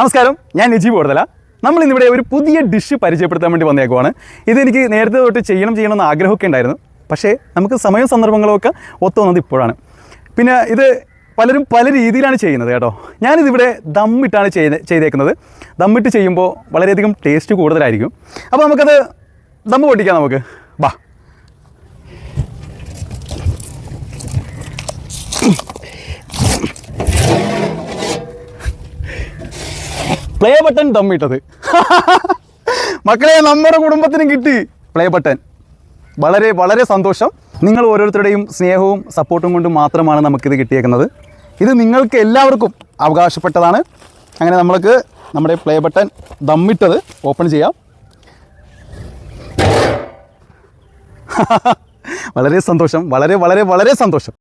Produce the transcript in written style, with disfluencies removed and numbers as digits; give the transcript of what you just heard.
നമസ്കാരം, ഞാൻ നിജീബ് ഓടല. നമ്മൾ ഇന്നിവിടെ ഒരു പുതിയ ഡിഷ് പരിചയപ്പെടുത്താൻ വേണ്ടി വന്നേക്കുവാണ്. ഇതെനിക്ക് നേരത്തെ തൊട്ട് ചെയ്യണമെന്ന് ആഗ്രഹമൊക്കെ ഉണ്ടായിരുന്നു. പക്ഷേ നമുക്ക് സമയവും സന്ദർഭങ്ങളും ഒക്കെ ഒത്തു വന്നത് ഇപ്പോഴാണ്. പിന്നെ ഇത് പലരും പല രീതിയിലാണ് ചെയ്യുന്നത് കേട്ടോ. ഞാനിതിവിടെ ദമ്മിട്ടാണ് ചെയ്തേക്കുന്നത്. ദമ്മിട്ട് ചെയ്യുമ്പോൾ വളരെയധികം ടേസ്റ്റ് കൂടുതലായിരിക്കും. അപ്പോൾ നമുക്കത് ദമ്മ് പൊട്ടിക്കാം. നമുക്ക് ബാ. പ്ലേ ബട്ടൺ ദമ്മിട്ടത് മക്കളെ, നമ്മുടെ കുടുംബത്തിനും കിട്ടി പ്ലേ ബട്ടൺ. വളരെ വളരെ സന്തോഷം. നിങ്ങൾ ഓരോരുത്തരുടെയും സ്നേഹവും സപ്പോർട്ടും കൊണ്ട് മാത്രമാണ് നമുക്കിത് കിട്ടിയേക്കുന്നത്. ഇത് നിങ്ങൾക്ക് എല്ലാവർക്കും അവകാശപ്പെട്ടതാണ്. അങ്ങനെ നമ്മൾക്ക് നമ്മുടെ പ്ലേ ബട്ടൺ ദമ്മിട്ടത് ഓപ്പൺ ചെയ്യാം. വളരെ സന്തോഷം, വളരെ വളരെ വളരെ സന്തോഷം.